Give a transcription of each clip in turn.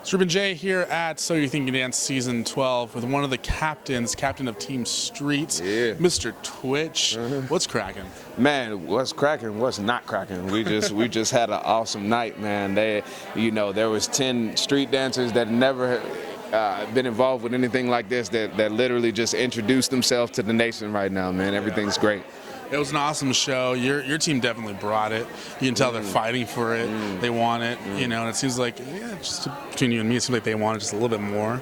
It's Ruben J here at So You Think You Dance Season 12 with one of the captains, captain of Team Streets, Mr. Twitch. What's cracking? Man, what's cracking? What's not cracking? We just had an awesome night, man. There was 10 street dancers that never been involved with anything like this that literally just introduced themselves to the nation right now, man. Everything's great. It was an awesome show. Your team definitely brought it. You can tell they're fighting for it. They want it, and it seems like, just between you and me, it seems like they want it just a little bit more.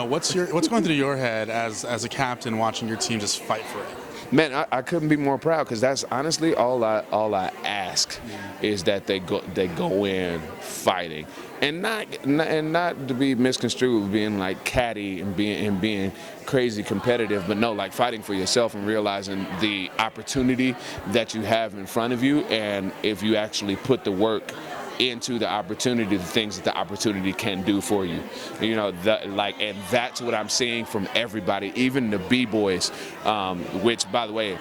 What's going through your head as a captain watching your team just fight for it? Man, I couldn't be more proud, because that's honestly all I ask is that they go in fighting, and not to be misconstrued with being like catty and being crazy competitive, but no, like fighting for yourself and realizing the opportunity that you have in front of you, and if you actually put the work into the opportunity, the things that the opportunity can do for you, and that's what I'm seeing from everybody, even the B-boys, which, by the way,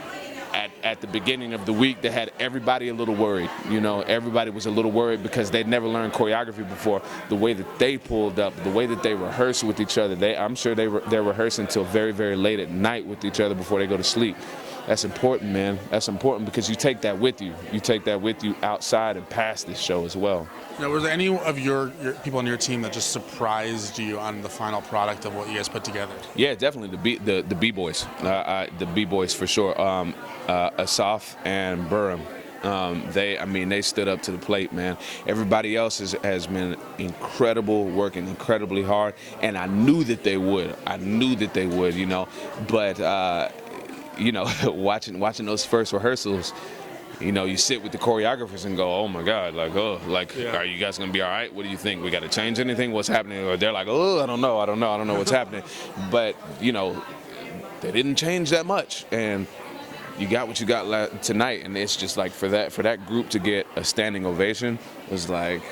at the beginning of the week, they had everybody a little worried. Everybody was a little worried because they'd never learned choreography before. The way that they pulled up, the way that they rehearsed with each other, I'm sure they're rehearsing until very, very late at night with each other before they go to sleep. That's important, man. That's important because you take that with you. You take that with you outside and past this show as well. Now, were there any of your people on your team that just surprised you on the final product of what you guys put together? Yeah, definitely the B-boys. The B-boys for sure. Asaf and Burham. They stood up to the plate, man. Everybody else has been incredible, working incredibly hard, and I knew that they would. But watching those first rehearsals, you sit with the choreographers and go, oh my God, are you guys gonna be all right? What do you think? We got to change anything? What's happening? Or they're like, oh, I don't know what's happening. But they didn't change that much, and you got what you got tonight, and it's just like for that group to get a standing ovation was like.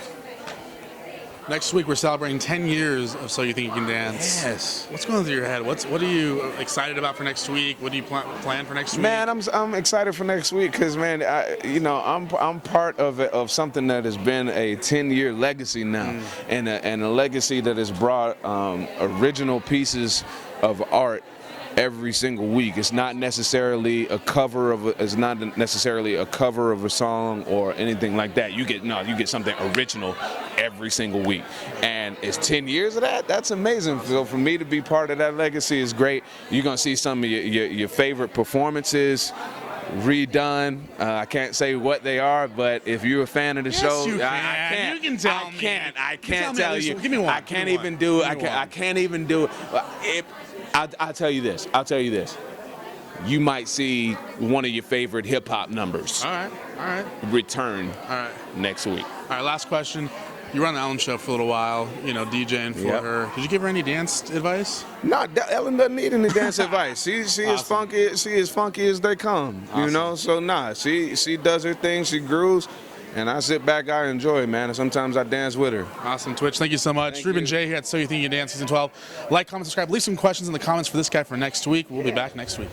Next week, we're celebrating 10 years of So You Think You Can Dance. Yes. What's going through your head? What are you excited about for next week? What do you plan for next week? Man, I'm excited for next week because, man, I'm part of something that has been a 10-year legacy now, and a legacy that has brought original pieces of art every single week. It's not necessarily a cover of a song or anything like that. You get something original every single week, and it's 10 years of that. That's amazing. So for me to be part of that legacy is great. You're gonna see some of your favorite performances redone. I can't say what they are, but if you're a fan of the show, you can. You can tell me. I can't tell you. Give me one. I can't even do it. I can't even do it. I'll tell you this. You might see one of your favorite hip-hop numbers. All right. Return next week. All right, last question. You were on the Ellen show for a little while, DJing for her. Did you give her any dance advice? No, Ellen doesn't need any dance advice. She is funky. She is funky as they come. So she does her thing. She grooves. And I sit back, I enjoy it, man, and sometimes I dance with her. Awesome, Twitch. Thank you so much. Ruben J here at So You Think You Dance Season 12. Like, comment, subscribe. Leave some questions in the comments for this guy for next week. We'll be back next week.